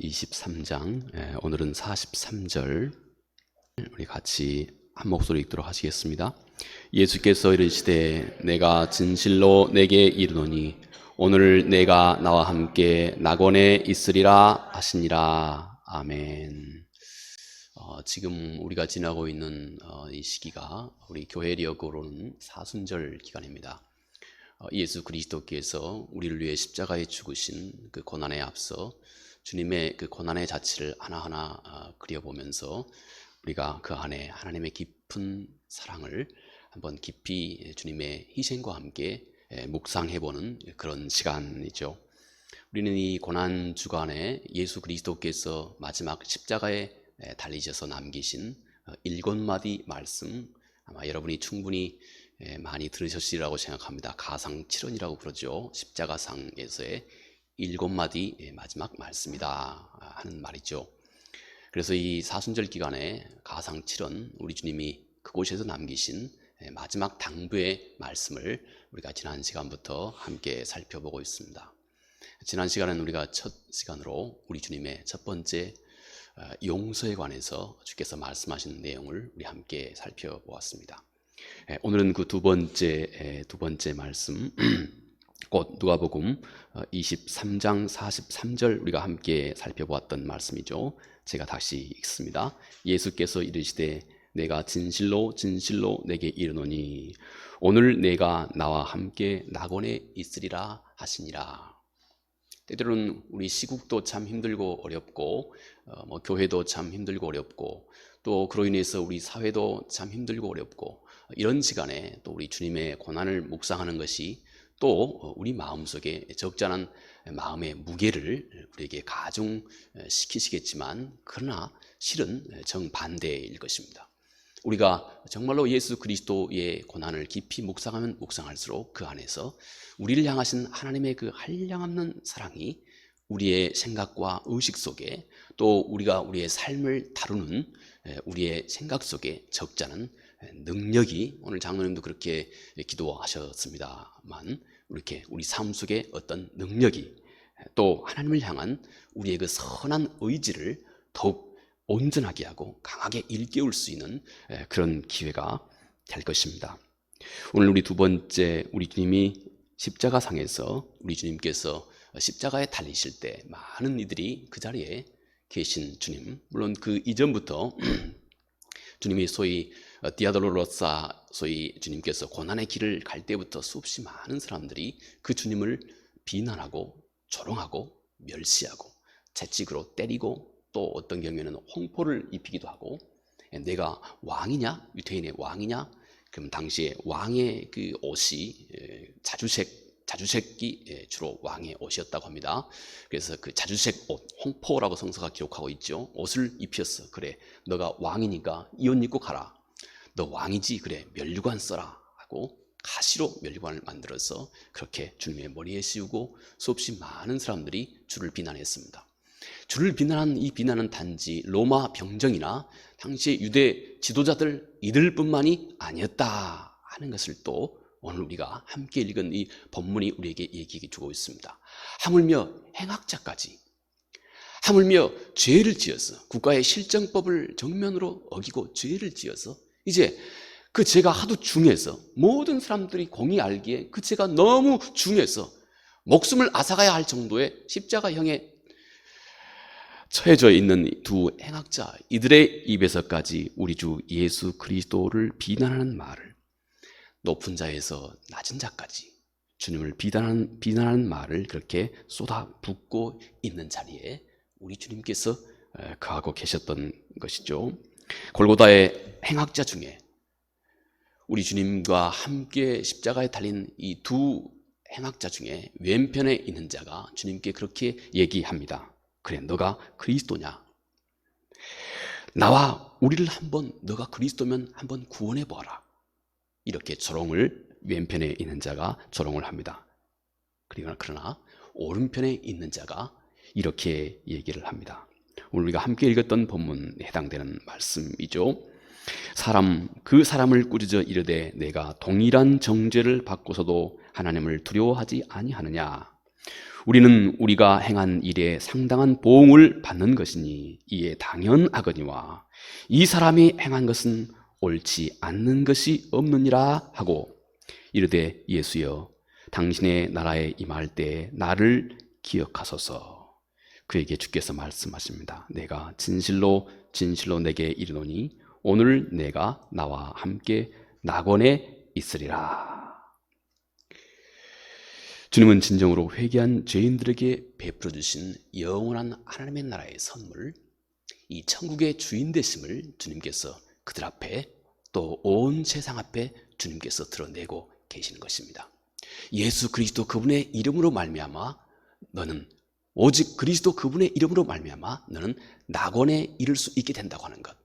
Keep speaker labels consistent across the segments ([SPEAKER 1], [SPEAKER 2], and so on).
[SPEAKER 1] 23장, 오늘은 43절 우리 같이 한 목소리 읽도록 하시겠습니다. 예수께서 이르시되 내가 진실로 내게 이르노니 오늘 내가 나와 함께 낙원에 있으리라 하시니라. 아멘. 지금 우리가 지나고 있는 이 시기가 우리 교회력으로는 사순절 기간입니다. 예수 그리스도께서 우리를 위해 십자가에 죽으신 그 고난에 앞서 주님의 그 고난의 자취를 하나하나 그려보면서 우리가 그 안에 하나님의 깊은 사랑을 한번 깊이 주님의 희생과 함께 묵상해보는 그런 시간이죠. 우리는 이 고난 주간에 예수 그리스도께서 마지막 십자가에 달리셔서 남기신 7마디 말씀, 아마 여러분이 충분히 많이 들으셨으리라고 생각합니다. 가상칠언이라고 그러죠. 십자가상에서의 7마디 마지막 말씀이다 하는 말이죠. 그래서 이 사순절 기간에 가상칠언, 우리 주님이 그곳에서 남기신 마지막 당부의 말씀을 우리가 지난 시간부터 함께 살펴보고 있습니다. 지난 시간은 우리가 첫 시간으로 우리 주님의 첫 번째 용서에 관해서 주께서 말씀하신 내용을 우리 함께 살펴보았습니다. 오늘은 그 두 번째 말씀, 곧 누가복음 23장 43절 우리가 함께 살펴보았던 말씀이죠. 제가 다시 읽습니다. 예수께서 이르시되 내가 진실로 진실로 내게 이르노니 오늘 내가 나와 함께 낙원에 있으리라 하시니라. 때때로는 우리 시국도 참 힘들고 어렵고 교회도 참 힘들고 어렵고 또 그로 인해서 우리 사회도 참 힘들고 어렵고 이런 시간에 또 우리 주님의 고난을 묵상하는 것이 또 우리 마음속에 적잖은 마음의 무게를 우리에게 가중시키시겠지만 그러나 실은 정반대일 것입니다. 우리가 정말로 예수 그리스도의 고난을 깊이 묵상하면 묵상할수록 그 안에서 우리를 향하신 하나님의 그 한량없는 사랑이 우리의 생각과 의식 속에 또 우리가 우리의 삶을 다루는 우리의 생각 속에 적잖은 능력이, 오늘 장로님도 그렇게 기도하셨습니다만 이렇게 우리 삶 속에 어떤 능력이 또 하나님을 향한 우리의 그 선한 의지를 더욱 온전하게 하고 강하게 일깨울 수 있는 그런 기회가 될 것입니다. 오늘 우리 두 번째, 우리 주님이 십자가상에서 우리 주님께서 십자가에 달리실 때 많은 이들이 그 자리에 계신 주님, 물론 그 이전부터 주님이 소위 디아돌로로사, 소위 주님께서 고난의 길을 갈 때부터 수없이 많은 사람들이 그 주님을 비난하고 조롱하고 멸시하고 채찍으로 때리고 또 어떤 경우에는 홍포를 입히기도 하고, 내가 왕이냐? 유태인의 왕이냐? 그럼 당시에 왕의 그 옷이 자주색이 주로 왕의 옷이었다고 합니다. 그래서 그 자주색 옷, 홍포라고 성서가 기록하고 있죠. 옷을 입혔어. 그래, 너가 왕이니까 이 옷 입고 가라. 너 왕이지? 그래, 면류관 써라 하고 가시로 면류관을 만들어서 그렇게 주님의 머리에 씌우고 수없이 많은 사람들이 주를 비난했습니다. 주를 비난한 이 비난은 단지 로마 병정이나 당시의 유대 지도자들 이들뿐만이 아니었다 하는 것을 또 오늘 우리가 함께 읽은 이 본문이 우리에게 얘기해 주고 있습니다. 하물며 행악자까지, 하물며 죄를 지어서 국가의 실정법을 정면으로 어기고 죄를 지어서 이제 그 죄가 하도 중해서 모든 사람들이 공히 알기에 그 죄가 너무 중해서 목숨을 앗아가야 할 정도의 십자가형에 처해져 있는 두 행악자, 이들의 입에서까지 우리 주 예수 그리스도를 비난하는 말을, 높은 자에서 낮은 자까지 주님을 비난하는 말을 그렇게 쏟아붓고 있는 자리에 우리 주님께서 거하고 계셨던 것이죠. 골고다의 행악자 중에 우리 주님과 함께 십자가에 달린 이 두 행악자 중에 왼편에 있는 자가 주님께 그렇게 얘기합니다. 그래, 너가 그리스도냐? 나와 우리를 한번, 너가 그리스도면 한번 구원해 보아라. 이렇게 조롱을, 왼편에 있는 자가 조롱을 합니다. 그러나 오른편에 있는 자가 이렇게 얘기를 합니다. 오늘 우리가 함께 읽었던 본문에 해당되는 말씀이죠. 그 사람을 꾸짖어 이르되 내가 동일한 정죄를 받고서도 하나님을 두려워하지 아니하느냐? 우리는 우리가 행한 일에 상당한 보응을 받는 것이니 이에 당연하거니와 이 사람이 행한 것은 옳지 않는 것이 없느니라 하고 이르되 예수여 당신의 나라에 임할 때 나를 기억하소서. 그에게 주께서 말씀하십니다. 내가 진실로 진실로 내게 이르노니 오늘 내가 나와 함께 낙원에 있으리라. 주님은 진정으로 회개한 죄인들에게 베풀어 주신 영원한 하나님의 나라의 선물, 이 천국의 주인 되심을 주님께서 그들 앞에 또 온 세상 앞에 주님께서 드러내고 계시는 것입니다. 예수 그리스도 그분의 이름으로 말미암아 너는 오직 그리스도 그분의 이름으로 말미암아 너는 낙원에 이를 수 있게 된다고 하는 것.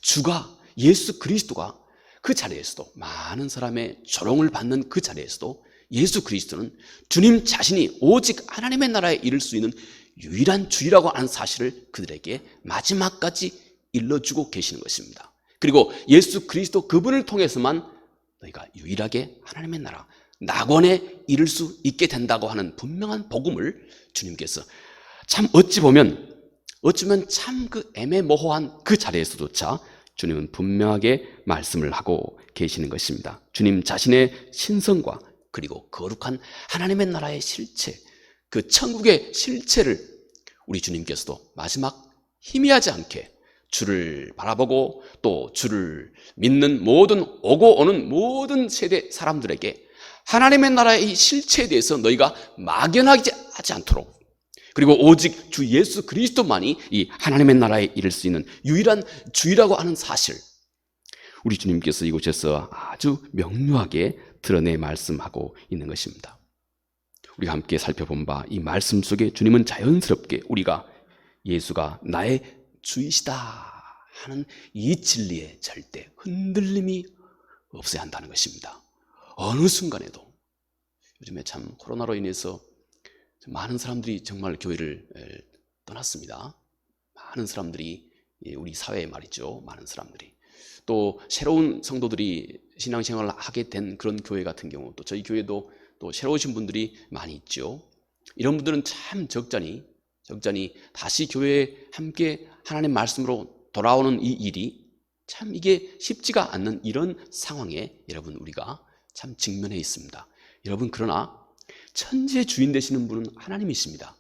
[SPEAKER 1] 주가 예수 그리스도가 그 자리에서도 많은 사람의 조롱을 받는 그 자리에서도 예수 그리스도는 주님 자신이 오직 하나님의 나라에 이를 수 있는 유일한 주이라고 하는 사실을 그들에게 마지막까지 일러주고 계시는 것입니다. 그리고 예수 그리스도 그분을 통해서만 너희가 유일하게 하나님의 나라 낙원에 이를 수 있게 된다고 하는 분명한 복음을 주님께서 참 어찌 보면 참 그 애매모호한 그 자리에서조차 주님은 분명하게 말씀을 하고 계시는 것입니다. 주님 자신의 신성과 그리고 거룩한 하나님의 나라의 실체, 그 천국의 실체를 우리 주님께서도 마지막 희미하지 않게 주를 바라보고 또 주를 믿는 모든 오고 오는 모든 세대 사람들에게 하나님의 나라의 실체에 대해서 너희가 막연하지 하지 않도록, 그리고 오직 주 예수 그리스도만이 이 하나님의 나라에 이를 수 있는 유일한 주이라고 하는 사실, 우리 주님께서 이곳에서 아주 명료하게 드러내 말씀하고 있는 것입니다. 우리가 함께 살펴본 바 이 말씀 속에 주님은 자연스럽게 우리가 예수가 나의 주이시다 하는 이 진리에 절대 흔들림이 없어야 한다는 것입니다. 어느 순간에도 요즘에 참 코로나로 인해서 많은 사람들이 정말 교회를 떠났습니다. 많은 사람들이 우리 사회에 말이죠. 많은 사람들이 또 새로운 성도들이 신앙생활을 하게 된 그런 교회 같은 경우, 또 저희 교회도 또 새로 오신 분들이 많이 있죠. 이런 분들은 참 적잖이 다시 교회에 함께 하나님 말씀으로 돌아오는 이 일이 참 이게 쉽지가 않는 이런 상황에 여러분 우리가 참 직면해 있습니다. 여러분, 그러나 천지의 주인 되시는 분은 하나님이십니다.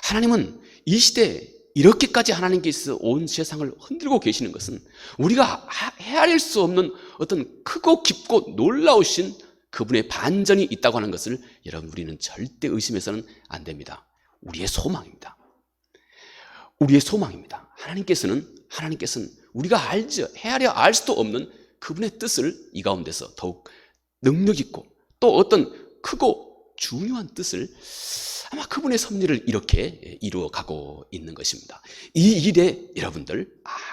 [SPEAKER 1] 하나님은 이 시대에 이렇게까지 하나님께서 온 세상을 흔들고 계시는 것은 우리가 헤아릴 수 없는 어떤 크고 깊고 놀라우신 그분의 반전이 있다고 하는 것을 여러분 우리는 절대 의심해서는 안 됩니다. 우리의 소망입니다. 우리의 소망입니다. 하나님께서는 우리가 헤아려 알 수도 없는 그분의 뜻을 이 가운데서 더욱 능력 있고 또 어떤 크고 중요한 뜻을 아마 그분의 섭리를 이렇게 이루어가고 있는 것입니다. 이 일에 여러분들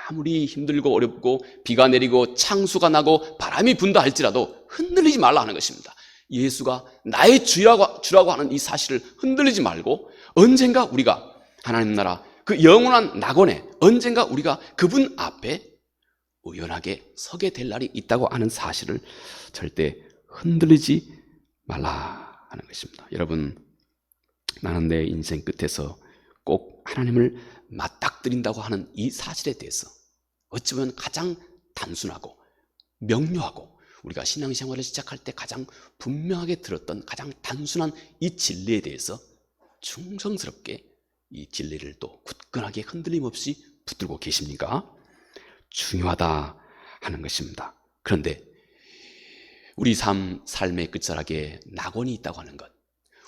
[SPEAKER 1] 아무리 힘들고 어렵고 비가 내리고 창수가 나고 바람이 분다 할지라도 흔들리지 말라 하는 것입니다. 예수가 나의 주라고 하는 이 사실을 흔들리지 말고 언젠가 우리가 하나님 나라 그 영원한 낙원에 언젠가 우리가 그분 앞에 의연하게 서게 될 날이 있다고 하는 사실을 절대 흔들리지 말라 하는 것입니다. 여러분, 나는 내 인생 끝에서 꼭 하나님을 맞닥뜨린다고 하는 이 사실에 대해서 어찌 보면 가장 단순하고 명료하고 우리가 신앙생활을 시작할 때 가장 분명하게 들었던 가장 단순한 이 진리에 대해서 충성스럽게 이 진리를 또 굳건하게 흔들림 없이 붙들고 계십니까? 중요하다 하는 것입니다. 그런데 우리 삶의 끝자락에 낙원이 있다고 하는 것,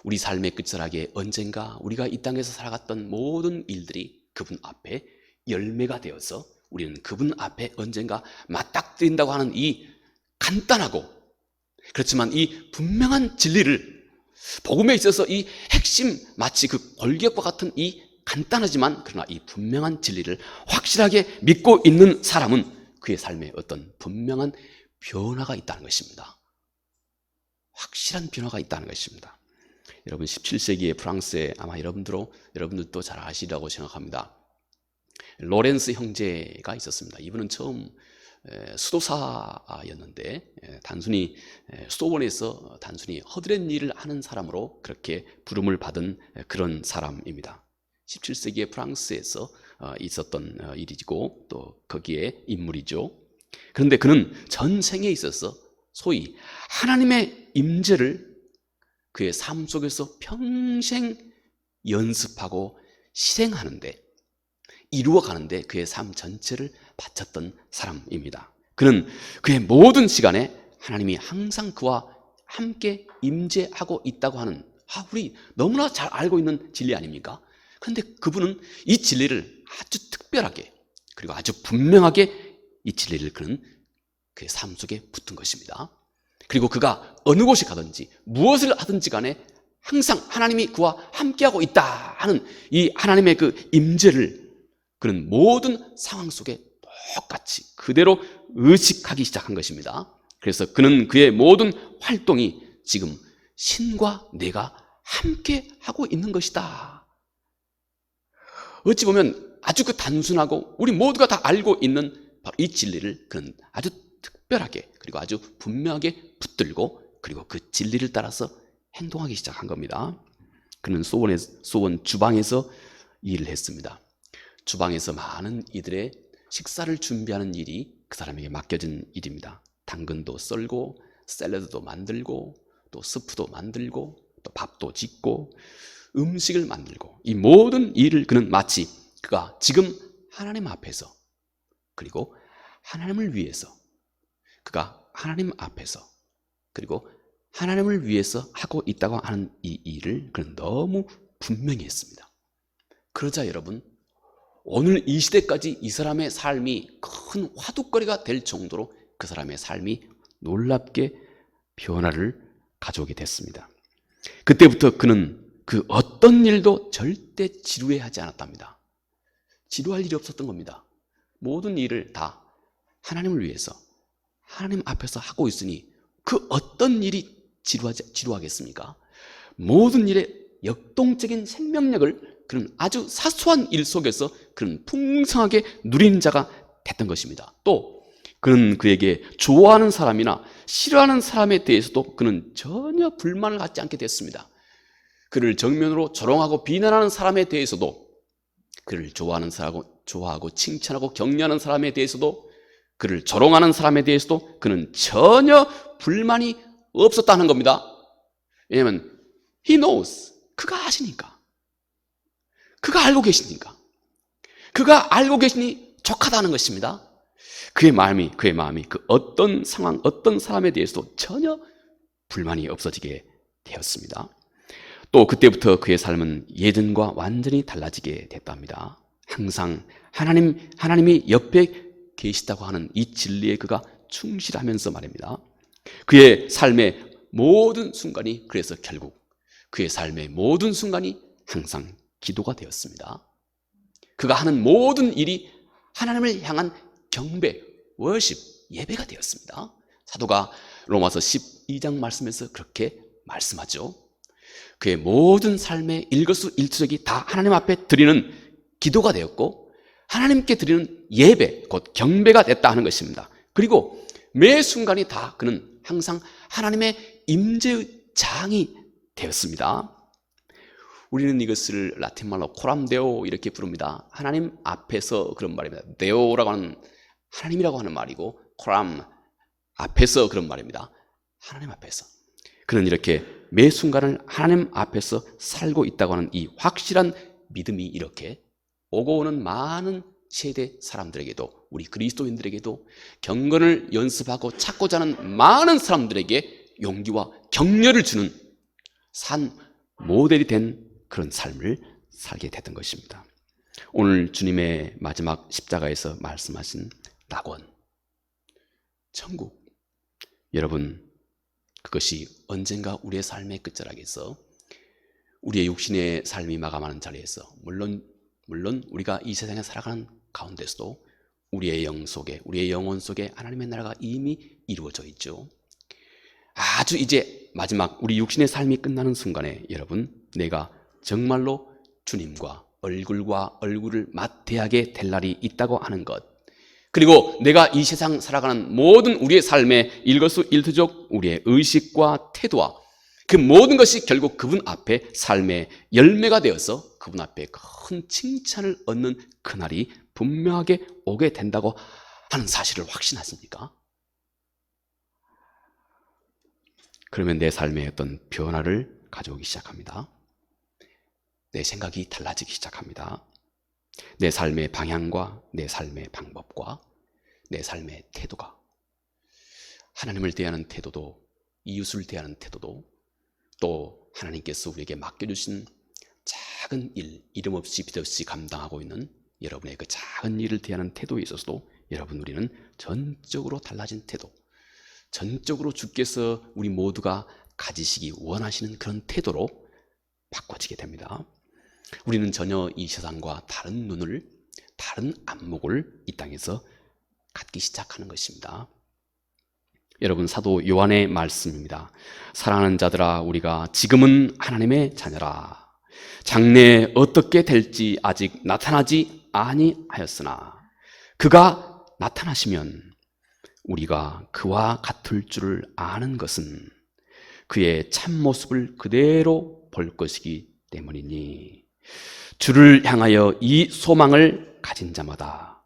[SPEAKER 1] 우리 삶의 끝자락에 언젠가 우리가 이 땅에서 살아갔던 모든 일들이 그분 앞에 열매가 되어서 우리는 그분 앞에 언젠가 맞닥뜨린다고 하는 이 간단하고 그렇지만 이 분명한 진리를, 복음에 있어서 이 핵심, 마치 그 골격과 같은 이 간단하지만 그러나 이 분명한 진리를 확실하게 믿고 있는 사람은 그의 삶에 어떤 분명한 변화가 있다는 것입니다. 확실한 변화가 있다는 것입니다. 여러분, 17세기의 프랑스에 아마 여러분들도 잘 아시리라고 생각합니다. 로렌스 형제가 있었습니다. 이분은 처음 수도사였는데 단순히 수도원에서 단순히 허드렛 일을 하는 사람으로 그렇게 부름을 받은 그런 사람입니다. 17세기의 프랑스에서 있었던 일이고 또 거기에 인물이죠. 그런데 그는 전생에 있어서 소위 하나님의 임재를 그의 삶 속에서 평생 연습하고 실행하는데, 이루어가는데 그의 삶 전체를 바쳤던 사람입니다. 그는 그의 모든 시간에 하나님이 항상 그와 함께 임재하고 있다고 하는, 우리 너무나 잘 알고 있는 진리 아닙니까? 그런데 그분은 이 진리를 아주 특별하게 그리고 아주 분명하게 이 진리를 그는 그의 삶 속에 붙은 것입니다. 그리고 그가 어느 곳에 가든지 무엇을 하든지 간에 항상 하나님이 그와 함께하고 있다 하는 이 하나님의 그 임재를 그는 모든 상황 속에 똑같이 그대로 의식하기 시작한 것입니다. 그래서 그는 그의 모든 활동이 지금 신과 내가 함께하고 있는 것이다. 어찌 보면 아주 그 단순하고 우리 모두가 다 알고 있는 바로 이 진리를 그는 아주 특별하게 그리고 아주 분명하게 붙들고 그리고 그 진리를 따라서 행동하기 시작한 겁니다. 그는 소원 주방에서 일을 했습니다. 주방에서 많은 이들의 식사를 준비하는 일이 그 사람에게 맡겨진 일입니다. 당근도 썰고 샐러드도 만들고 또 스프도 만들고 또 밥도 짓고 음식을 만들고, 이 모든 일을 그는 마치 그가 지금 하나님 앞에서 그리고 하나님을 위해서, 그가 하나님 앞에서 그리고 하나님을 위해서 하고 있다고 하는 이 일을 그는 너무 분명히 했습니다. 그러자 여러분, 오늘 이 시대까지 이 사람의 삶이 큰 화두거리가 될 정도로 그 사람의 삶이 놀랍게 변화를 가져오게 됐습니다. 그때부터 그는 그 어떤 일도 절대 지루해하지 않았답니다. 지루할 일이 없었던 겁니다. 모든 일을 다 하나님을 위해서 하나님 앞에서 하고 있으니 그 어떤 일이 지루하겠습니까? 모든 일에 역동적인 생명력을 그는 아주 사소한 일 속에서 그는 풍성하게 누린 자가 됐던 것입니다. 또 그는 그에게 좋아하는 사람이나 싫어하는 사람에 대해서도 그는 전혀 불만을 갖지 않게 됐습니다. 그를 정면으로 조롱하고 비난하는 사람에 대해서도, 그를 좋아하고 칭찬하고 격려하는 사람에 대해서도, 그를 조롱하는 사람에 대해서도 그는 전혀 불만이 없었다는 겁니다. 왜냐하면 He knows, 그가 아시니까, 그가 알고 계시니까, 그가 알고 계시니 족하다는 것입니다. 그의 마음이 그 어떤 상황, 어떤 사람에 대해서도 전혀 불만이 없어지게 되었습니다. 또 그때부터 그의 삶은 예전과 완전히 달라지게 됐답니다. 항상 하나님이 옆에 계시다고 하는 이 진리에 그가 충실하면서 말입니다. 그의 삶의 모든 순간이, 그래서 결국 그의 삶의 모든 순간이 항상 기도가 되었습니다. 그가 하는 모든 일이 하나님을 향한 경배, 월십, 예배가 되었습니다. 사도가 로마서 12장 말씀에서 그렇게 말씀하죠. 그의 모든 삶의 일거수일투족이 다 하나님 앞에 드리는 기도가 되었고 하나님께 드리는 예배, 곧 경배가 됐다 하는 것입니다. 그리고 매 순간이 다 그는 항상 하나님의 임재의 장이 되었습니다. 우리는 이것을 라틴말로 코람데오 이렇게 부릅니다. 하나님 앞에서, 그런 말입니다. 데오라고 하는 하나님이라고 하는 말이고, 코람 앞에서 그런 말입니다. 하나님 앞에서. 그는 이렇게 매 순간을 하나님 앞에서 살고 있다고 하는 이 확실한 믿음이 이렇게 오고 오는 많은 세대 사람들에게도, 우리 그리스도인들에게도, 경건을 연습하고 찾고자 하는 많은 사람들에게 용기와 격려를 주는 산 모델이 된 그런 삶을 살게 됐던 것입니다. 오늘 주님의 마지막 십자가에서 말씀하신 낙원, 천국, 여러분, 그것이 언젠가 우리의 삶의 끝자락에서, 우리의 육신의 삶이 마감하는 자리에서, 물론 우리가 이 세상에 살아가는 가운데서도 우리의 영 속에, 우리의 영혼 속에 하나님의 나라가 이미 이루어져 있죠. 아주 이제 마지막 우리 육신의 삶이 끝나는 순간에 여러분, 내가 정말로 주님과 얼굴과 얼굴을 맞대하게 될 날이 있다고 하는 것, 그리고 내가 이 세상 살아가는 모든 우리의 삶의 일거수일투족 우리의 의식과 태도와 그 모든 것이 결국 그분 앞에 삶의 열매가 되어서 그분 앞에 큰 칭찬을 얻는 그날이 분명하게 오게 된다고 하는 사실을 확신하십니까? 그러면 내 삶에 어떤 변화를 가져오기 시작합니다. 내 생각이 달라지기 시작합니다. 내 삶의 방향과 내 삶의 방법과 내 삶의 태도가, 하나님을 대하는 태도도, 이웃을 대하는 태도도, 또 하나님께서 우리에게 맡겨주신 작은 일, 이름 없이 빛 없이 감당하고 있는 여러분의 그 작은 일을 대하는 태도에 있어서도 여러분, 우리는 전적으로 달라진 태도, 전적으로 주께서 우리 모두가 가지시기 원하시는 그런 태도로 바꿔지게 됩니다. 우리는 전혀 이 세상과 다른 눈을, 다른 안목을 이 땅에서 갖기 시작하는 것입니다. 여러분, 사도 요한의 말씀입니다. 사랑하는 자들아, 우리가 지금은 하나님의 자녀라. 장래에 어떻게 될지 아직 나타나지 아니하였으나 그가 나타나시면 우리가 그와 같을 줄을 아는 것은 그의 참모습을 그대로 볼 것이기 때문이니, 주를 향하여 이 소망을 가진 자마다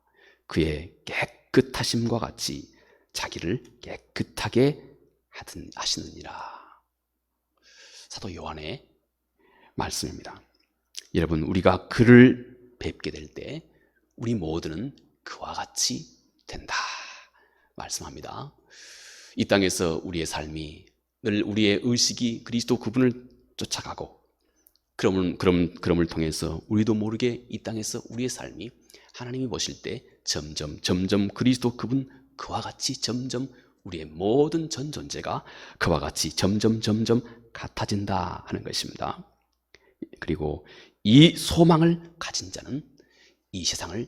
[SPEAKER 1] 그의 깨끗하심과 같이 자기를 깨끗하게 하시느니라. 사도 요한의 말씀입니다. 여러분, 우리가 그를 뵙게 될 때 우리 모두는 그와 같이 된다 말씀합니다. 이 땅에서 우리의 삶이 늘 우리의 의식이 그리스도 그분을 쫓아가고, 그럼을 통해서 우리도 모르게 이 땅에서 우리의 삶이 하나님이 보실 때 점점 그리스도 그분 그와 같이 점점 우리의 모든 전 존재가 그와 같이 점점 같아진다 하는 것입니다. 그리고 이 소망을 가진 자는 이 세상을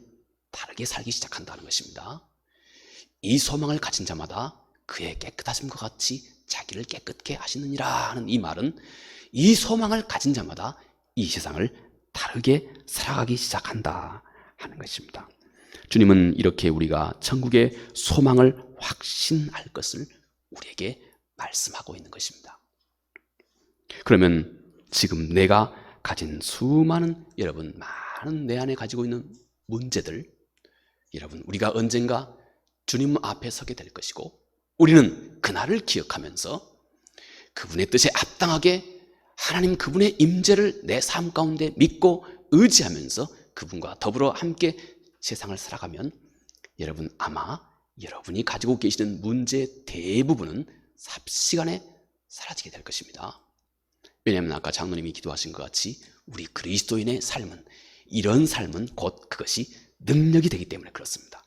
[SPEAKER 1] 다르게 살기 시작한다는 것입니다. 이 소망을 가진 자마다 그의 깨끗하심과 같이 자기를 깨끗게 하시느니라 하는 이 말은, 이 소망을 가진 자마다 이 세상을 다르게 살아가기 시작한다 하는 것입니다. 주님은 이렇게 우리가 천국의 소망을 확신할 것을 우리에게 말씀하고 있는 것입니다. 그러면 지금 내가 가진 수많은, 여러분, 많은 내 안에 가지고 있는 문제들, 여러분, 우리가 언젠가 주님 앞에 서게 될 것이고, 우리는 그날을 기억하면서 그분의 뜻에 합당하게 하나님 그분의 임재를 내 삶 가운데 믿고 의지하면서 그분과 더불어 함께 세상을 살아가면, 여러분, 아마 여러분이 가지고 계시는 문제의 대부분은 삽시간에 사라지게 될 것입니다. 왜냐하면 아까 장로님이 기도하신 것 같이 우리 그리스도인의 삶은, 이런 삶은 곧 그것이 능력이 되기 때문에 그렇습니다.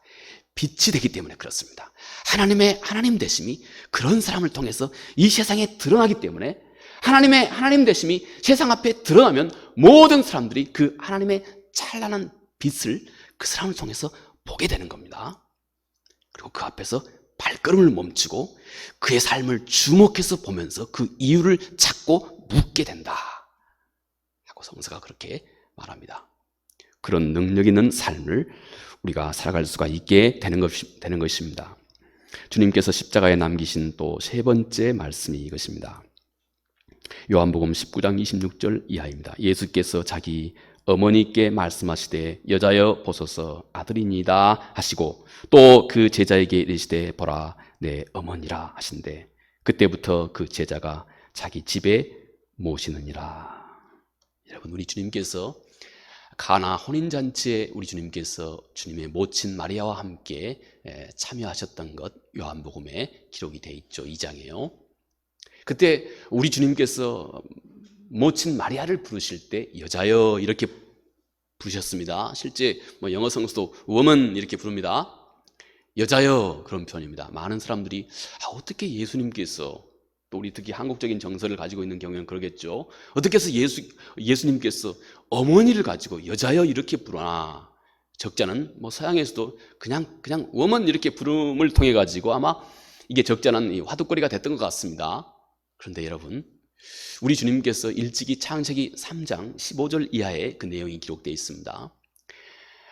[SPEAKER 1] 빛이 되기 때문에 그렇습니다. 하나님의 하나님 되심이 그런 사람을 통해서 이 세상에 드러나기 때문에, 하나님의 하나님 되심이 세상 앞에 드러나면 모든 사람들이 그 하나님의 찬란한 빛을 그 사람을 통해서 보게 되는 겁니다. 그리고 그 앞에서 발걸음을 멈추고 그의 삶을 주목해서 보면서 그 이유를 찾고 묻게 된다 하고 성서가 그렇게 말합니다. 그런 능력 있는 삶을 우리가 살아갈 수가 있게 되는 것입니다. 주님께서 십자가에 남기신 또 세 번째 말씀이 이것입니다. 요한복음 19장 26절 이하입니다. 예수께서 자기 어머니께 말씀하시되 여자여 보소서 아들이니이다 하시고, 또 그 제자에게 이르시되 보라 내 어머니라 하신대, 그때부터 그 제자가 자기 집에 모시느니라. 여러분, 우리 주님께서 가나 혼인잔치에 우리 주님께서 주님의 모친 마리아와 함께 참여하셨던 것, 요한복음에 기록이 되어 있죠. 2장에요. 그때 우리 주님께서 모친 마리아를 부르실 때 여자여 이렇게 부르셨습니다. 실제 영어 성서도 woman 이렇게 부릅니다. 여자여, 그런 표현입니다. 많은 사람들이 어떻게 예수님께서, 또 우리 특히 한국적인 정서를 가지고 있는 경우에는 그러겠죠. 어떻게 해서 예수님께서 어머니를 가지고 여자여 이렇게 부르나. 적자는 서양에서도 그냥 woman 이렇게 부름을 통해 가지고 아마 이게 적자는 화두거리가 됐던 것 같습니다. 그런데 여러분, 우리 주님께서 일찍이 창세기 3장 15절 이하에 그 내용이 기록되어 있습니다.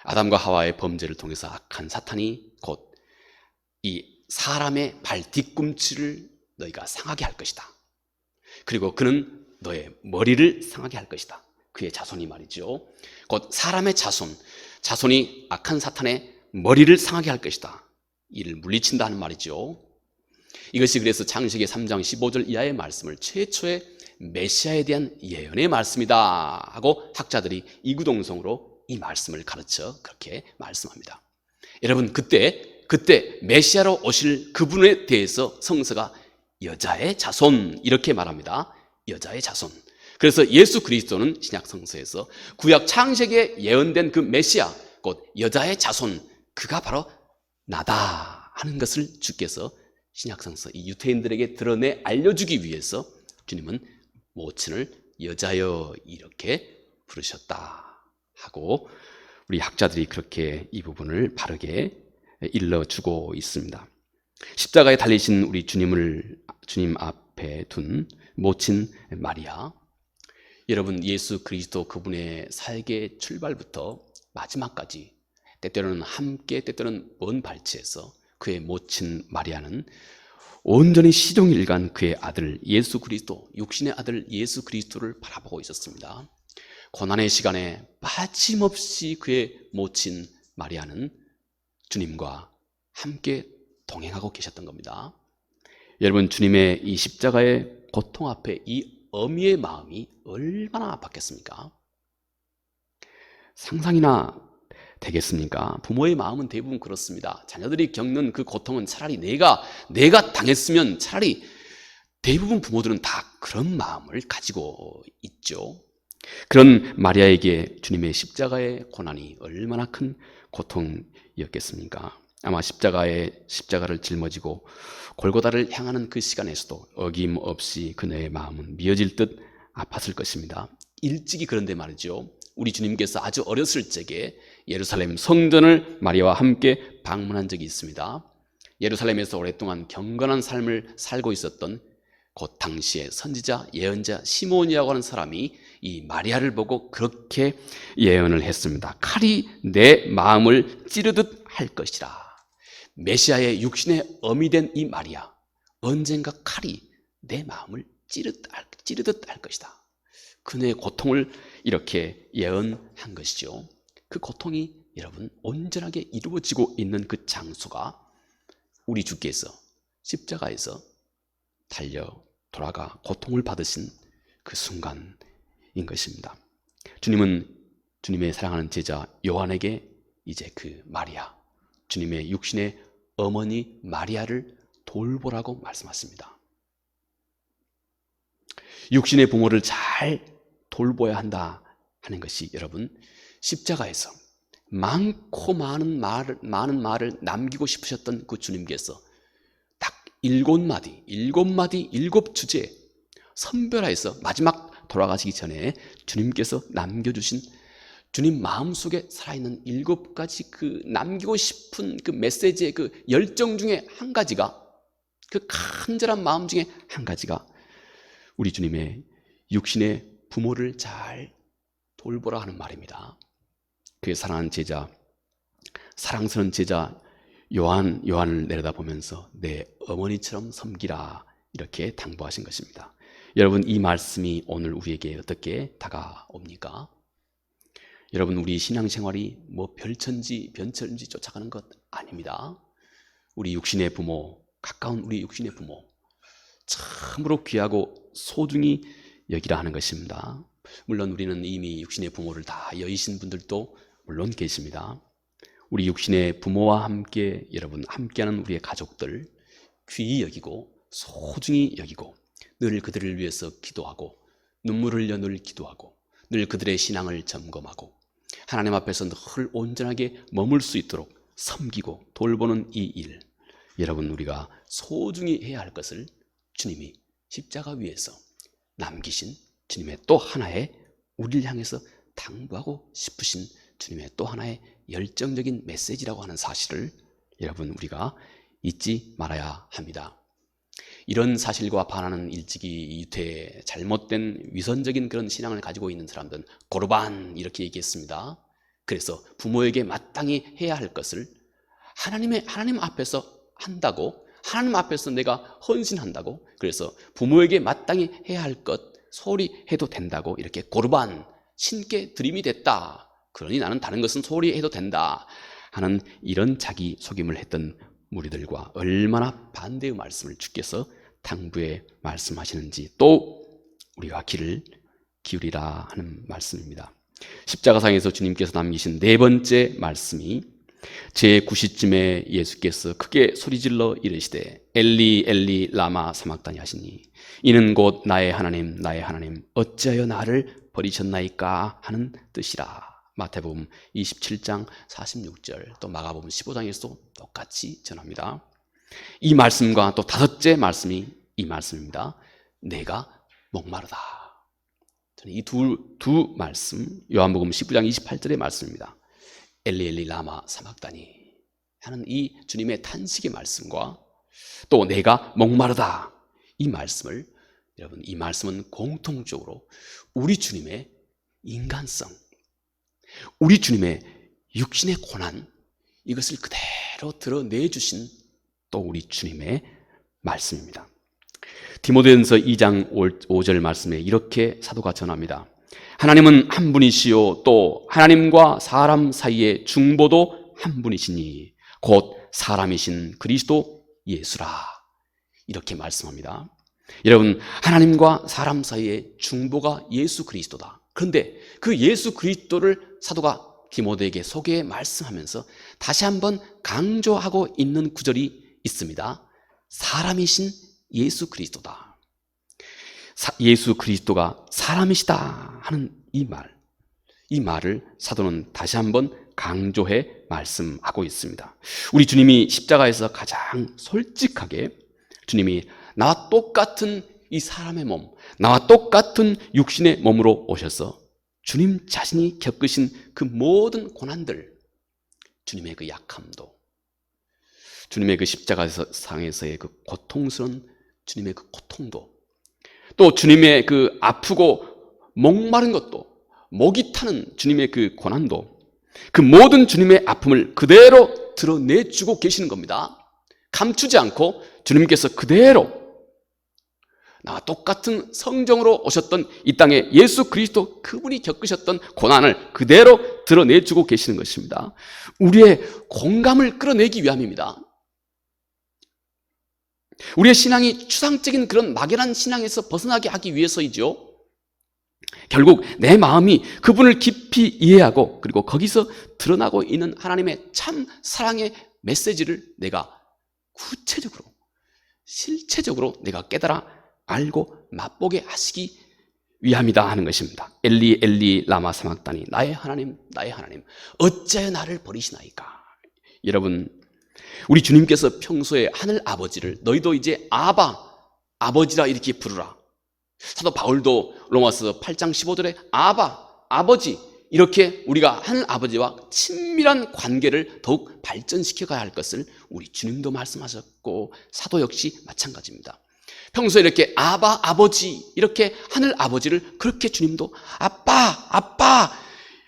[SPEAKER 1] 아담과 하와의 범죄를 통해서 악한 사탄이 곧 이 사람의 발 뒤꿈치를 너희가 상하게 할 것이다. 그리고 그는 너의 머리를 상하게 할 것이다. 그의 자손이 말이죠. 곧 사람의 자손이 악한 사탄의 머리를 상하게 할 것이다. 이를 물리친다 하는 말이죠. 이것이 그래서 창세기 3장 15절 이하의 말씀을 최초의 메시아에 대한 예언의 말씀이다 하고 학자들이 이구동성으로 이 말씀을 가르쳐 그렇게 말씀합니다. 여러분, 그때 메시아로 오실 그분에 대해서 성서가 여자의 자손 이렇게 말합니다. 여자의 자손. 그래서 예수 그리스도는 신약 성서에서 구약 창세기에 예언된 그 메시아, 곧 여자의 자손, 그가 바로 나다 하는 것을 주께서 신약 성서 이 유태인들에게 드러내 알려주기 위해서 주님은 모친을 여자여 이렇게 부르셨다 하고 우리 학자들이 그렇게 이 부분을 바르게 일러주고 있습니다. 십자가에 달리신 우리 주님 앞에 둔 모친 마리아, 여러분, 예수 그리스도 그분의 사역의 출발부터 마지막까지 때때로는 함께 때때로는 먼 발치에서 그의 모친 마리아는 온전히 시종일관 그의 아들 예수 그리스도, 육신의 아들 예수 그리스도를 바라보고 있었습니다. 고난의 시간에 빠짐없이 그의 모친 마리아는 주님과 함께 동행하고 계셨던 겁니다. 여러분, 주님의 이 십자가의 고통 앞에 이 어미의 마음이 얼마나 아팠겠습니까? 상상이나 되겠습니까? 부모의 마음은 대부분 그렇습니다. 자녀들이 겪는 그 고통은 차라리 내가 당했으면 차라리 대부분 부모들은 다 그런 마음을 가지고 있죠. 그런 마리아에게 주님의 십자가의 고난이 얼마나 큰 고통이었겠습니까? 아마 십자가를 짊어지고 골고다를 향하는 그 시간에서도 어김없이 그녀의 마음은 미어질 듯 아팠을 것입니다. 일찍이 그런데 말이죠. 우리 주님께서 아주 어렸을 적에 예루살렘 성전을 마리아와 함께 방문한 적이 있습니다. 예루살렘에서 오랫동안 경건한 삶을 살고 있었던 곧 당시의 선지자, 예언자 시몬이라고 하는 사람이 이 마리아를 보고 그렇게 예언을 했습니다. 칼이 내 마음을 찌르듯 할 것이라. 메시아의 육신의 어미 된 이 마리아, 언젠가 칼이 내 마음을 찌르듯 할 것이다. 그녀의 고통을 이렇게 예언한 것이죠. 그 고통이 여러분 온전하게 이루어지고 있는 그 장소가 우리 주께서 십자가에서 달려 돌아가 고통을 받으신 그 순간인 것입니다. 주님은 주님의 사랑하는 제자 요한에게 이제 그 마리아, 주님의 육신의 어머니 마리아를 돌보라고 말씀하십니다. 육신의 부모를 잘 돌보야 한다 하는 것이 여러분 십자가에서 많고 많은 말을 남기고 싶으셨던 그 주님께서 딱 7마디, 7주제 선별하여서 마지막 돌아가시기 전에 주님께서 남겨주신 주님 마음속에 살아있는 7가지 그 남기고 싶은 그 메시지의 그 열정 중에 한 가지가, 그 간절한 마음 중에 한 가지가 우리 주님의 육신의 부모를 잘 돌보라 하는 말입니다. 그의 사랑하는 제자, 사랑스러운 제자 요한을 내려다보면서 내 어머니처럼 섬기라 이렇게 당부하신 것입니다. 여러분, 이 말씀이 오늘 우리에게 어떻게 다가옵니까? 여러분, 우리 신앙생활이 뭐 별천지 변천지 쫓아가는 것 아닙니다. 우리 육신의 부모, 가까운 우리 육신의 부모 참으로 귀하고 소중히 여기라 하는 것입니다. 물론 우리는 이미 육신의 부모를 다 여의신 분들도 물론 계십니다. 우리 육신의 부모와 함께 여러분 함께하는 우리의 가족들 귀히 여기고 소중히 여기고 늘 그들을 위해서 기도하고 눈물을 흘려 늘 기도하고 늘 그들의 신앙을 점검하고 하나님 앞에서 늘 온전하게 머물 수 있도록 섬기고 돌보는 이 일, 여러분 우리가 소중히 해야 할 것을 주님이 십자가 위에서 남기신 주님의 또 하나의 우리를 향해서 당부하고 싶으신 주님의 또 하나의 열정적인 메시지라고 하는 사실을 여러분 우리가 잊지 말아야 합니다. 이런 사실과 반하는 일찍이 유태의 잘못된 위선적인 그런 신앙을 가지고 있는 사람들은 고르반 이렇게 얘기했습니다. 그래서 부모에게 마땅히 해야 할 것을 하나님 앞에서 한다고, 하나님 앞에서 내가 헌신한다고, 그래서 부모에게 마땅히 해야 할 것 소홀히 해도 된다고, 이렇게 고르반, 신께 드림이 됐다. 그러니 나는 다른 것은 소홀히 해도 된다 하는 이런 자기 속임을 했던 무리들과 얼마나 반대의 말씀을 주께서 당부에 말씀하시는지 또 우리가 귀를 기울이라 하는 말씀입니다. 십자가상에서 주님께서 남기신 네 번째 말씀이 제9시쯤에 예수께서 크게 소리질러 이르시되 엘리 엘리 라마 사막다니 하시니 이는 곧 나의 하나님 나의 하나님 어찌하여 나를 버리셨나이까 하는 뜻이라. 마태복음 27장 46절, 또 마가복음 15장에서도 똑같이 전합니다. 이 말씀과 또 다섯째 말씀이 이 말씀입니다. 내가 목마르다. 저는 이 두 말씀, 요한복음 19장 28절의 말씀입니다. 엘리 엘리 라마 사막다니 하는 이 주님의 탄식의 말씀과 또 내가 목마르다 이 말씀을, 여러분, 이 말씀은 공통적으로 우리 주님의 인간성, 우리 주님의 육신의 고난, 이것을 그대로 드러내주신 또 우리 주님의 말씀입니다. 디모데전서 2장 5절 말씀에 이렇게 사도가 전합니다. 하나님은 한 분이시요 또 하나님과 사람 사이의 중보도 한 분이시니 곧 사람이신 그리스도 예수라. 이렇게 말씀합니다. 여러분, 하나님과 사람 사이의 중보가 예수 그리스도다. 그런데 그 예수 그리스도를 사도가 디모데에게 소개해 말씀하면서 다시 한번 강조하고 있는 구절이 있습니다. 사람이신 예수 그리스도다. 예수 그리스도가 사람이시다 하는 이 말을 사도는 다시 한번 강조해 말씀하고 있습니다. 우리 주님이 십자가에서 가장 솔직하게 주님이 나와 똑같은 이 사람의 몸, 나와 똑같은 육신의 몸으로 오셔서 주님 자신이 겪으신 그 모든 고난들, 주님의 그 약함도, 주님의 그 십자가상에서의 그 고통스러운 주님의 그 고통도, 또 주님의 그 아프고 목마른 것도, 목이 타는 주님의 그 고난도, 그 모든 주님의 아픔을 그대로 드러내주고 계시는 겁니다. 감추지 않고 주님께서 그대로 나와 똑같은 성정으로 오셨던 이 땅에 예수 그리스도 그분이 겪으셨던 고난을 그대로 드러내주고 계시는 것입니다. 우리의 공감을 끌어내기 위함입니다. 우리의 신앙이 추상적인 그런 막연한 신앙에서 벗어나게 하기 위해서이죠. 결국 내 마음이 그분을 깊이 이해하고 그리고 거기서 드러나고 있는 하나님의 참 사랑의 메시지를 내가 구체적으로, 실체적으로 내가 깨달아 알고 맛보게 하시기 위함이다 하는 것입니다. 엘리 엘리 라마 사막다니 나의 하나님 나의 하나님 어찌하여 나를 버리시나이까. 여러분, 우리 주님께서 평소에 하늘 아버지를 너희도 이제 아버지라 이렇게 부르라. 사도 바울도 로마서 8장 15절에 아버지, 이렇게 우리가 하늘 아버지와 친밀한 관계를 더욱 발전시켜 가야 할 것을 우리 주님도 말씀하셨고 사도 역시 마찬가지입니다. 평소에 이렇게 아버지, 이렇게 하늘 아버지를 그렇게 주님도 아빠,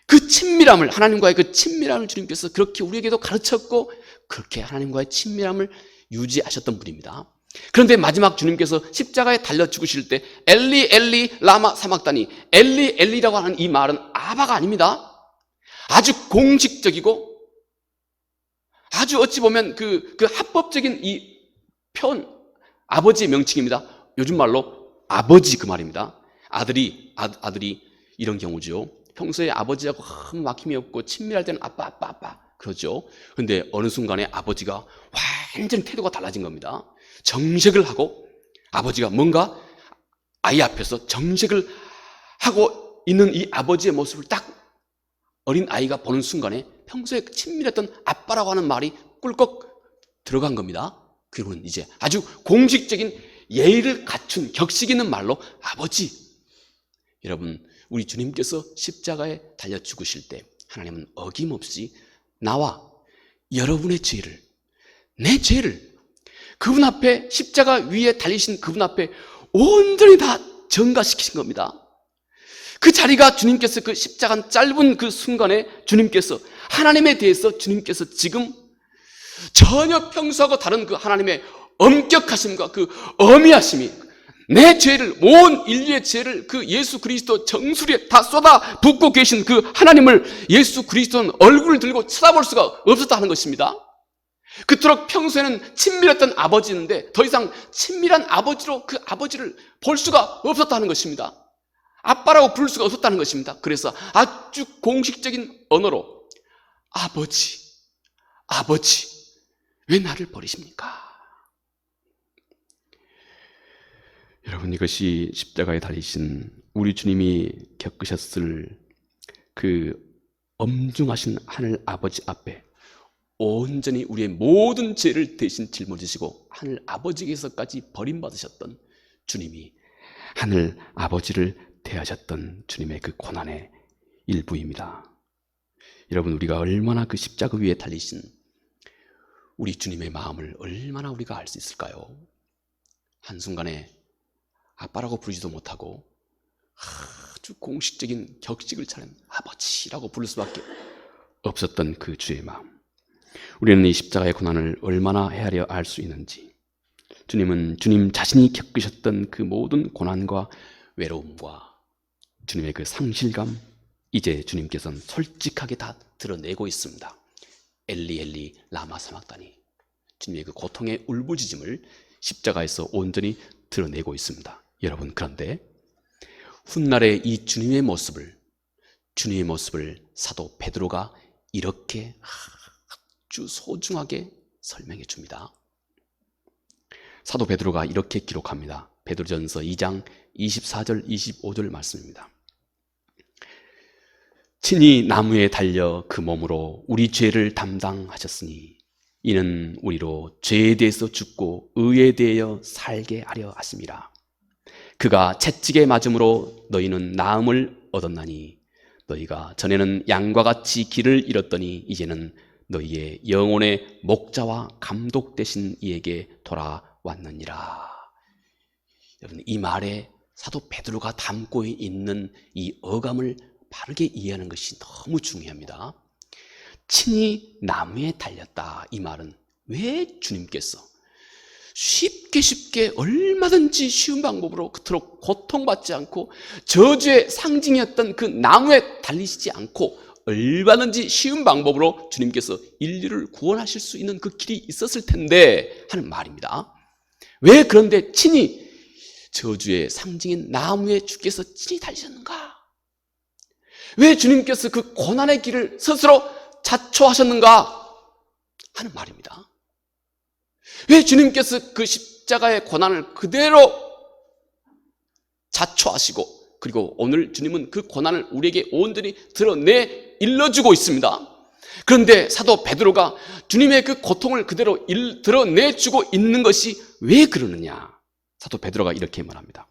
[SPEAKER 1] 그 친밀함을, 하나님과의 그 친밀함을 주님께서 그렇게 우리에게도 가르쳤고 그렇게 하나님과의 친밀함을 유지하셨던 분입니다. 그런데 마지막 주님께서 십자가에 달려 죽으실 때 엘리 엘리 라마 사막다니, 엘리 엘리라고 하는 이 말은 아바가 아닙니다. 아주 공식적이고 아주 어찌 보면 그 합법적인 이 아버지의 명칭입니다. 요즘 말로 아버지 그 말입니다. 아들이 이런 경우죠. 평소에 아버지하고 아무 막힘이 없고 친밀할 때는 아빠 그러죠. 그런데 어느 순간에 아버지가 완전히 태도가 달라진 겁니다. 정색을 하고 아버지가 뭔가 아이 앞에서 정색을 하고 있는 이 아버지의 모습을 딱 어린 아이가 보는 순간에 평소에 친밀했던 아빠라고 하는 말이 꿀꺽 들어간 겁니다. 그리고는 이제 아주 공식적인 예의를 갖춘 격식 있는 말로 아버지. 여러분, 우리 주님께서 십자가에 달려 죽으실 때 하나님은 어김없이 나와 여러분의 죄를, 내 죄를 그분 앞에, 십자가 위에 달리신 그분 앞에 온전히 다 전가시키신 겁니다. 그 자리가 주님께서 그 십자가 짧은 그 순간에 주님께서 하나님에 대해서 주님께서 지금 전혀 평소하고 다른 그 하나님의 엄격하심과 그 어미하심이 내 죄를, 온 인류의 죄를 그 예수 그리스도 정수리에 다 쏟아 붓고 계신 그 하나님을 예수 그리스도는 얼굴을 들고 쳐다볼 수가 없었다는 것입니다. 그토록 평소에는 친밀했던 아버지인데 더 이상 친밀한 아버지로 그 아버지를 볼 수가 없었다는 것입니다. 아빠라고 부를 수가 없었다는 것입니다. 그래서 아주 공식적인 언어로 아버지, 아버지, 왜 나를 버리십니까? 여러분, 이것이 십자가에 달리신 우리 주님이 겪으셨을 그 엄중하신 하늘 아버지 앞에 온전히 우리의 모든 죄를 대신 짊어지시고 하늘 아버지께서까지 버림받으셨던 주님이 하늘 아버지를 대하셨던 주님의 그 고난의 일부입니다. 여러분, 우리가 얼마나 그 십자가 위에 달리신 우리 주님의 마음을 얼마나 우리가 알 수 있을까요? 한순간에 아빠라고 부르지도 못하고 아주 공식적인 격식을 차린 아버지라고 부를 수밖에 없었던 그 주의 마음. 우리는 이 십자가의 고난을 얼마나 헤아려 알 수 있는지, 주님은 주님 자신이 겪으셨던 그 모든 고난과 외로움과 주님의 그 상실감, 이제 주님께서는 솔직하게 다 드러내고 있습니다. 엘리 엘리 라마 사막다니, 주님의 그 고통의 울부짖음을 십자가에서 온전히 드러내고 있습니다. 여러분, 그런데 훗날의 이 주님의 모습을 사도 베드로가 이렇게 아주 소중하게 설명해 줍니다. 사도 베드로가 이렇게 기록합니다. 베드로전서 2장 24절 25절 말씀입니다. 친히 나무에 달려 그 몸으로 우리 죄를 담당하셨으니 이는 우리로 죄에 대해서 죽고 의에 대하여 살게 하려 하심이라. 그가 채찍에 맞음으로 너희는 나음을 얻었나니 너희가 전에는 양과 같이 길을 잃었더니 이제는 너희의 영혼의 목자와 감독 되신 이에게 돌아왔느니라. 여러분, 이 말에 사도 베드로가 담고 있는 이 어감을 바르게 이해하는 것이 너무 중요합니다. 친히 나무에 달렸다. 이 말은 왜 주님께서 쉽게 얼마든지 쉬운 방법으로 그토록 고통받지 않고 저주의 상징이었던 그 나무에 달리시지 않고 얼마든지 쉬운 방법으로 주님께서 인류를 구원하실 수 있는 그 길이 있었을 텐데 하는 말입니다. 왜 그런데 친히 저주의 상징인 나무에 주께서 친히 달리셨는가? 왜 주님께서 그 고난의 길을 스스로 자초하셨는가 하는 말입니다. 왜 주님께서 그 십자가의 고난을 그대로 자초하시고, 그리고 오늘 주님은 그 고난을 우리에게 온전히 드러내 일러주고 있습니다. 그런데 사도 베드로가 주님의 그 고통을 그대로 드러내주고 있는 것이 왜 그러느냐? 사도 베드로가 이렇게 말합니다.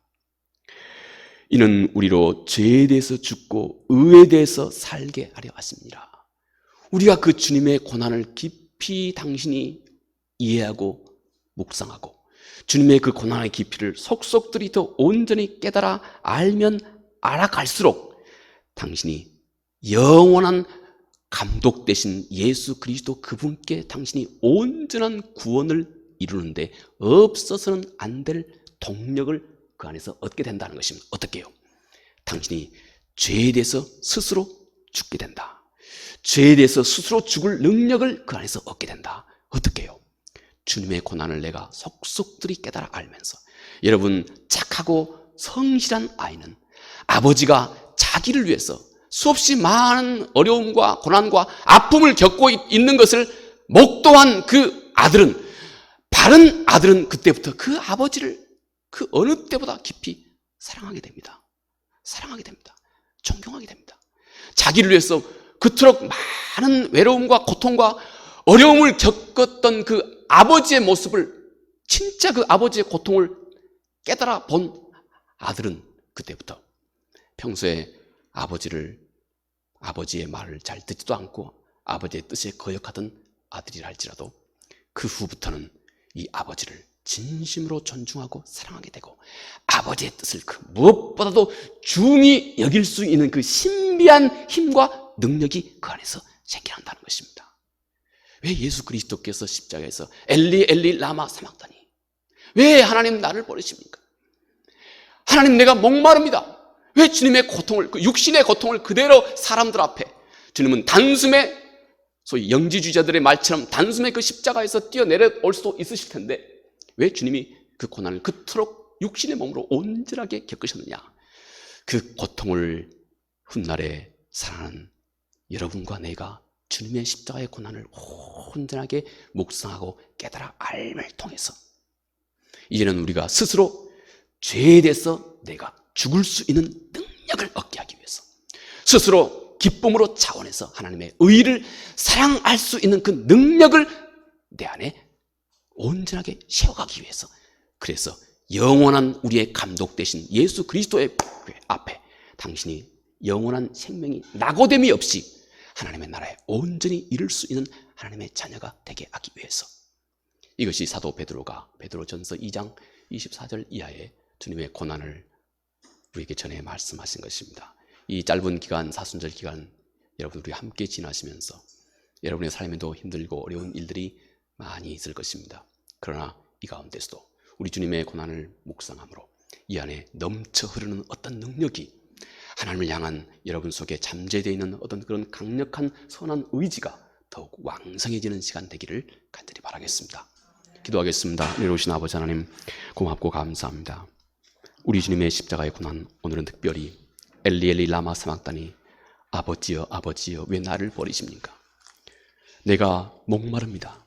[SPEAKER 1] 이는 우리로 죄에 대해서 죽고 의에 대해서 살게 하려 하십니다. 우리가 그 주님의 고난을 깊이 당신이 이해하고 묵상하고 주님의 그 고난의 깊이를 속속들이 더 온전히 깨달아 알면 알아갈수록 당신이 영원한 감독 되신 예수 그리스도 그분께 당신이 온전한 구원을 이루는데 없어서는 안 될 동력을 그 안에서 얻게 된다는 것입니다. 어떻게 해요? 당신이 죄에 대해서 스스로 죽게 된다. 죄에 대해서 스스로 죽을 능력을 그 안에서 얻게 된다. 어떻게 해요? 주님의 고난을 내가 속속들이 깨달아 알면서, 여러분, 착하고 성실한 아이는 아버지가 자기를 위해서 수없이 많은 어려움과 고난과 아픔을 겪고 있는 것을 목도한 그 아들은, 바른 아들은 그때부터 그 아버지를 그 어느 때보다 깊이 사랑하게 됩니다. 사랑하게 됩니다. 존경하게 됩니다. 자기를 위해서 그토록 많은 외로움과 고통과 어려움을 겪었던 그 아버지의 모습을, 진짜 그 아버지의 고통을 깨달아 본 아들은 그때부터 평소에 아버지의 말을 잘 듣지도 않고 아버지의 뜻에 거역하던 아들이라 할지라도 그 후부터는 이 아버지를 진심으로 존중하고 사랑하게 되고 아버지의 뜻을 그 무엇보다도 중히 여길 수 있는 그 신비한 힘과 능력이 그 안에서 생겨난다는 것입니다. 왜 예수 그리스도께서 십자가에서 엘리 엘리 라마 사막다니, 왜 하나님 나를 버리십니까? 하나님 내가 목마릅니다. 왜 주님의 고통을, 그 육신의 고통을 그대로 사람들 앞에, 주님은 단숨에, 소위 영지주의자들의 말처럼 단숨에 그 십자가에서 뛰어내려올 수도 있으실 텐데 왜 주님이 그 고난을 그토록 육신의 몸으로 온전하게 겪으셨느냐? 그 고통을 훗날에 사랑하는 여러분과 내가 주님의 십자가의 고난을 온전하게 묵상하고 깨달아 알을 통해서 이제는 우리가 스스로 죄에 대해서 내가 죽을 수 있는 능력을 얻게 하기 위해서, 스스로 기쁨으로 차원해서 하나님의 의를 사랑할 수 있는 그 능력을 내 안에 온전하게 세워가기 위해서, 그래서 영원한 우리의 감독 되신 예수 그리스도의 앞에 당신이 영원한 생명이 낙오됨이 없이 하나님의 나라에 온전히 이룰 수 있는 하나님의 자녀가 되게 하기 위해서, 이것이 사도 베드로가 베드로전서 2장 24절 이하에 주님의 고난을 우리에게 전해 말씀하신 것입니다. 이 짧은 기간, 사순절 기간 여러분 우리 함께 지나시면서 여러분의 삶에도 힘들고 어려운 일들이 많이 있을 것입니다. 그러나 이 가운데서도 우리 주님의 고난을 묵상함으로 이 안에 넘쳐 흐르는 어떤 능력이, 하나님을 향한 여러분 속에 잠재되어 있는 어떤 그런 강력한 선한 의지가 더욱 왕성해지는 시간 되기를 간절히 바라겠습니다. 기도하겠습니다. 은혜로우신 아버지 하나님, 고맙고 감사합니다. 우리 주님의 십자가의 고난, 오늘은 특별히 엘리 엘리 라마 사막다니, 아버지여 아버지여 왜 나를 버리십니까? 내가 목마릅니다.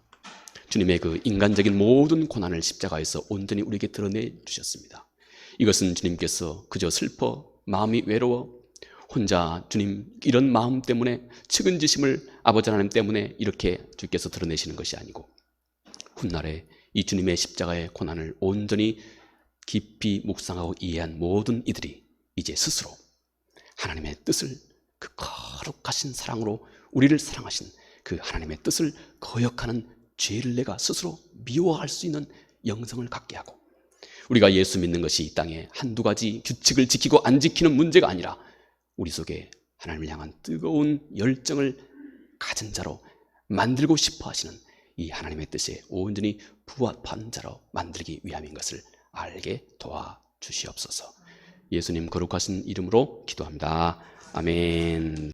[SPEAKER 1] 주님의 그 인간적인 모든 고난을 십자가에서 온전히 우리에게 드러내 주셨습니다. 이것은 주님께서 그저 슬퍼 마음이 외로워 혼자 주님 이런 마음 때문에 측은지심을 아버지 하나님 때문에 이렇게 주께서 드러내시는 것이 아니고, 훗날에 이 주님의 십자가의 고난을 온전히 깊이 묵상하고 이해한 모든 이들이 이제 스스로 하나님의 뜻을, 그 거룩하신 사랑으로 우리를 사랑하신 그 하나님의 뜻을 거역하는 죄를 내가 스스로 미워할 수 있는 영성을 갖게 하고, 우리가 예수 믿는 것이 이 땅에 한두 가지 규칙을 지키고 안 지키는 문제가 아니라 우리 속에 하나님을 향한 뜨거운 열정을 가진 자로 만들고 싶어 하시는 이 하나님의 뜻에 온전히 부합한 자로 만들기 위함인 것을 알게 도와주시옵소서. 예수님 거룩하신 이름으로 기도합니다. 아멘.